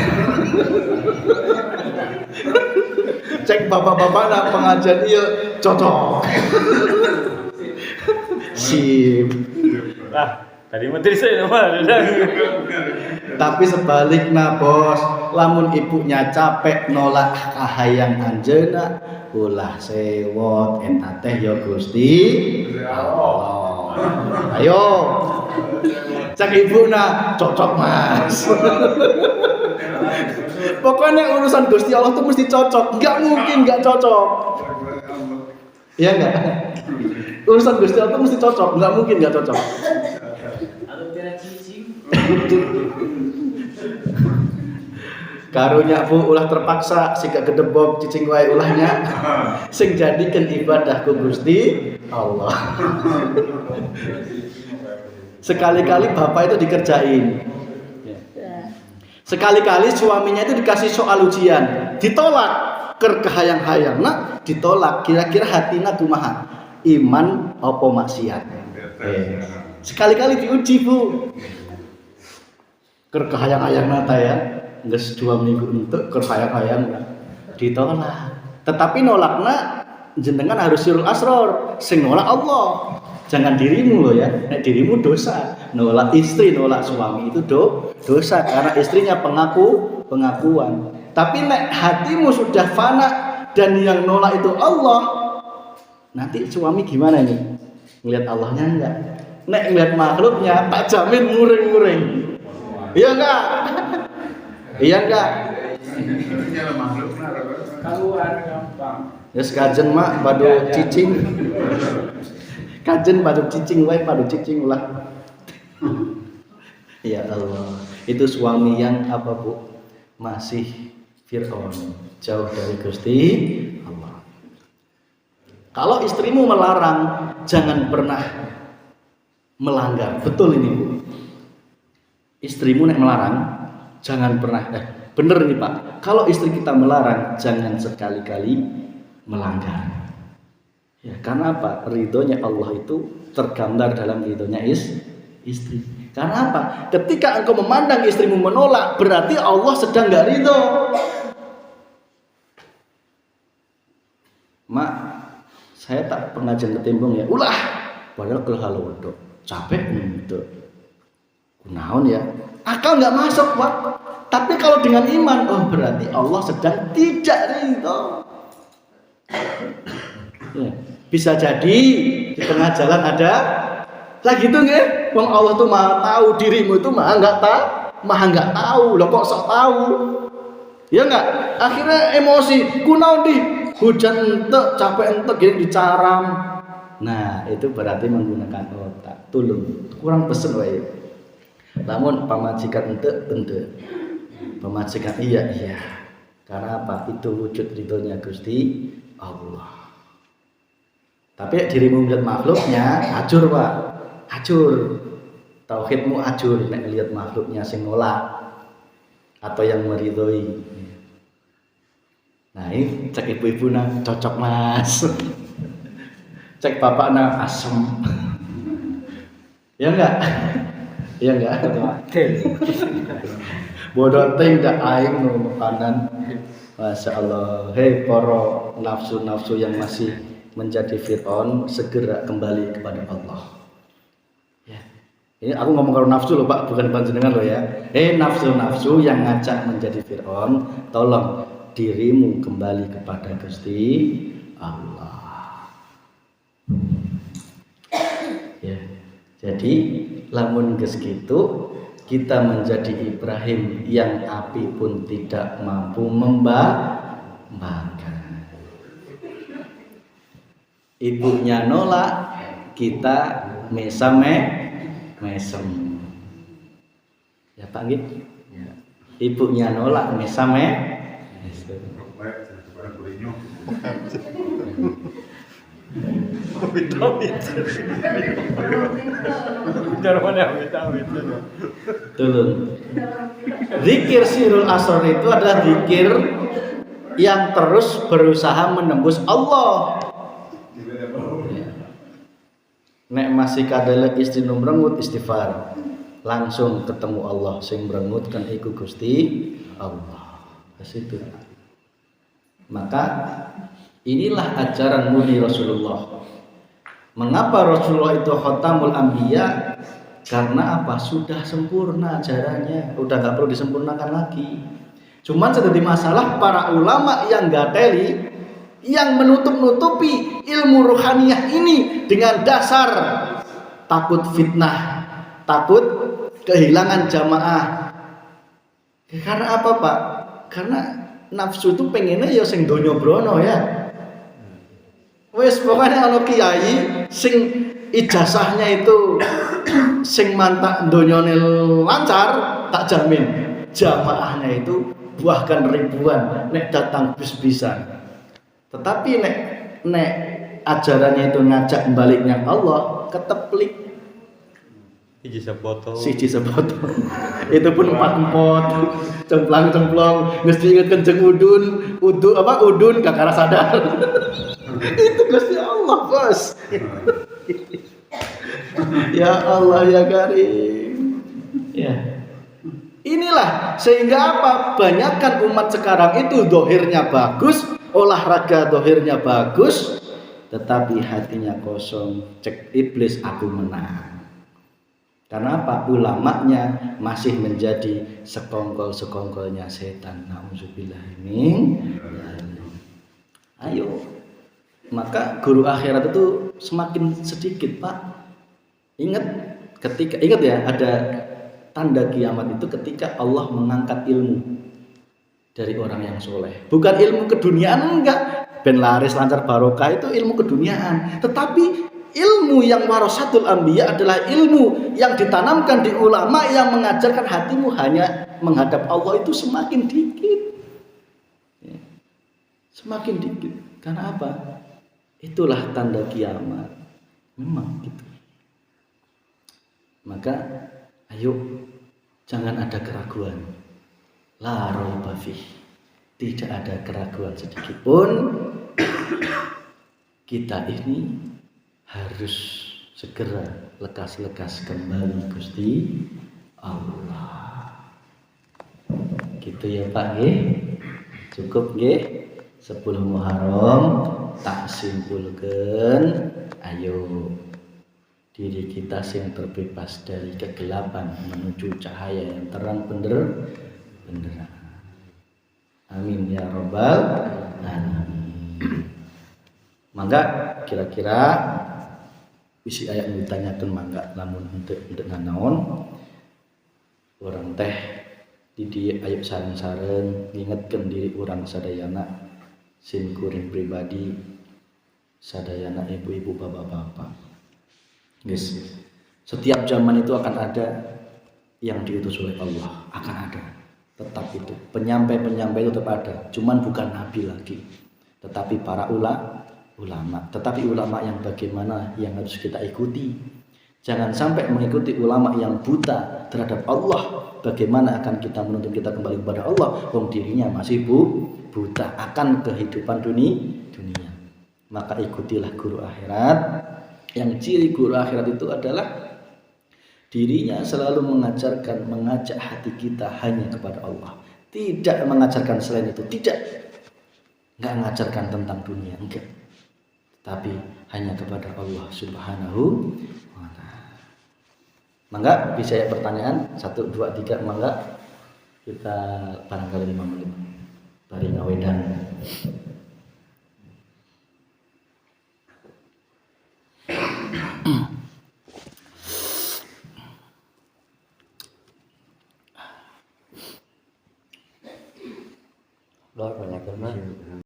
Cek bapak-bapak pengajian iya cocok. Sip. Nah, tadi menteri saya nama. Tapi sebaliknya bos, lamun ibunya capek nolak kahayang anjeuna, ulah sewot eta teh ya Gusti Allah. Ayo. Cek ibuna cocok Mas. Pokoknya urusan Gusti Allah tuh mesti cocok, enggak mungkin enggak cocok. Iya enggak? Urusan Gusti Allah mesti cocok, nggak mungkin nggak cocok. Atau tidak cicing. Karunya bu ulah terpaksa sika gedebok cicing wae ulahnya sing jadikan ibadah ku Gusti Allah. Sekali-kali bapak itu dikerjain. Sekali-kali suaminya itu dikasih soal ujian, ditolak, kerkehayang-hayang, nah ditolak. Kira-kira hatina kumaha? Iman apa maksiat? Sekali-kali diuji bu, kerkehayang-hayang nata ya, nggak 2 minggu untuk kerkehayang-hayang ditolak. Tetapi nolakna jenengan harus sirul asror, sing nolak Allah. Jangan dirimu loh ya, nek dirimu dosa. Nolak istri, nolak suami itu dosa karena istrinya pengakuan. Tapi nek hatimu sudah fana dan yang nolak itu Allah, nanti suami gimana nih? Ngelihat Allahnya enggak? Nek ngelihat makhluknya, tak jamin muring-muring. Iya enggak? Iya enggak? Keluar gampang. Ya sekajen mak padu cicing. Kajen padu cicing wae padu cicing ulah. Ya Allah, itu suami yang apa bu? Masih Fir'aun, jauh dari Gusti Allah. Kalau istrimu melarang, jangan pernah melanggar. Betul ini bu. Istrimu nek melarang, jangan pernah. Bener nih pak. Kalau istri kita melarang, jangan sekali-kali melanggar. Ya, karena apa? Ridhonya Allah itu tergambar dalam ridhonya istri. Karena apa? Ketika engkau memandang istrimu menolak, berarti Allah sedang gak ridho. Mak, saya tak pengajian ketimbang ya. Ulah, padahal kalau halo capek untuk kunaon ya. Akal nggak masuk pak. Tapi kalau dengan iman, oh berarti Allah sedang tidak ridho. Ya. Bisa jadi di tengah jalan ada lagi tuh nggih, wong Allah tuh maha tahu, dirimu itu maha nggak tahu, lo kok sok tahu, ya nggak? Akhirnya emosi, kunaon di hujan entek, capek entek, gini dicaram. Nah itu berarti menggunakan otak, tulung, kurang pesen wae. Namun pamajikan entek, pamajikan iya, karena apa? Itu wujud ridhonya Gusti Allah. Tapi dirimu melihat makhluknya, hajur pak, hajur. Tauhidmu hajur, nek lihat makhluknya sing nolak atau yang meridhoi. Nah ini cek ibu-ibu nang cocok mas, cek bapak nang asem, ya enggak? Ya enggak? Bodoh ting dak aing nu makanan. Masya Allah. Hei para nafsu-nafsu yang masih menjadi Fir'aun, segera kembali kepada Allah. Ya. Ini aku ngomong kalau nafsu loh Pak, bukan panjenengan loh ya. Nafsu-nafsu yang ngajak menjadi Fir'aun, tolong dirimu kembali kepada Gusti Allah. Ya. Jadi lamun geus kitu kita menjadi Ibrahim yang api pun tidak mampu membakar. Ibunya nolak, kita mesem. Ya Pak nggih. Ya. Ibunya nolak mesem. Tulun. Zikir sirul asrar itu adalah zikir yang terus berusaha menembus Allah. Nek masih kadele istri nu mrengut istighfar, langsung ketemu Allah sing mrengut kan iku Gusti Allah. Situ. Maka inilah ajaran murni Rasulullah. Mengapa Rasulullah itu khatamul anbiya? Karena apa? Sudah sempurna ajarannya, udah nggak perlu disempurnakan lagi. Cuman jadi masalah para ulama yang gateli, yang menutup-nutupi ilmu ruhaniyah ini dengan dasar takut fitnah, takut kehilangan jamaah. Karena apa Pak? Karena nafsu itu pengennya ya sing donya brono ya. Wis pokoknya ono kiai sing ijazahnya itu sing mantak donyone lancar, tak jamin jamaahnya itu bahkan ribuan nek datang bis-bisan. Tetapi nek ajarannya itu ngajak baliknya Allah, keteplik Iji sepoto. siji sepoto. Itu pun empot-empot, cemplang-cemplong, mesti inget kenceng udun kakara sadar. Itu Gusti Allah, Bos. Ya Allah ya Karim. Ya. Inilah sehingga apa? Banyakkan umat sekarang itu dohirnya bagus, olahraga dohirnya bagus, tetapi hatinya kosong. Cek iblis aku menang. Karena apa? Ulamanya masih menjadi sekongkol-sekongkolnya setan. Nauzubillah min. Ayo. Maka guru akhirat itu semakin sedikit, Pak. Ingat ya, ada tanda kiamat itu ketika Allah mengangkat ilmu dari orang yang soleh. Bukan ilmu keduniaan, enggak. Ben laris lancar barokah itu ilmu keduniaan. Tetapi ilmu yang warasatul anbiya adalah ilmu yang ditanamkan di ulama yang mengajarkan hatimu hanya menghadap Allah itu semakin dikit. Semakin dikit. Karena apa? Itulah tanda kiamat. Memang gitu. Maka ayo jangan ada keraguan. La raiba fih. Tidak ada keraguan sedikit pun. Kita ini harus segera lekas-lekas kembali Gusti Allah. Gitu ya Pak nggih. Cukup nggih. 10 Muharram tak simpulkan. Ayo diri kita sing terbebas dari kegelapan menuju cahaya yang terang benderang. Amin ya rabbal alamin. Mangga kira-kira isi ayat yang ditanyakan mangga namun untuk nanaon orang teh di ayat sareng-sareng ngingetkeun diri orang sadayana sin kuring pribadi sadayana ibu-ibu bapak-bapak. Guys, setiap zaman itu akan ada yang diutus oleh Allah, akan ada. Tetap itu, penyampai-penyampai itu tetap ada, cuman bukan nabi lagi. Tetapi para ulama, tetapi ulama yang bagaimana yang harus kita ikuti. Jangan sampai mengikuti ulama yang buta terhadap Allah. Bagaimana akan kita menuntun kita kembali kepada Allah wong dirinya masih buta akan kehidupan dunia. Maka ikutilah guru akhirat. Yang ciri guru akhirat itu adalah dirinya selalu mengajak hati kita hanya kepada Allah. Tidak mengajarkan selain itu, enggak mengajarkan tentang dunia, enggak. Tapi hanya kepada Allah Subhanahu wa ta'ala. Mangga bisa ya pertanyaan 1 2 3 mangga kita barangkali 5 menit. Bari ngawedan. Lor banyak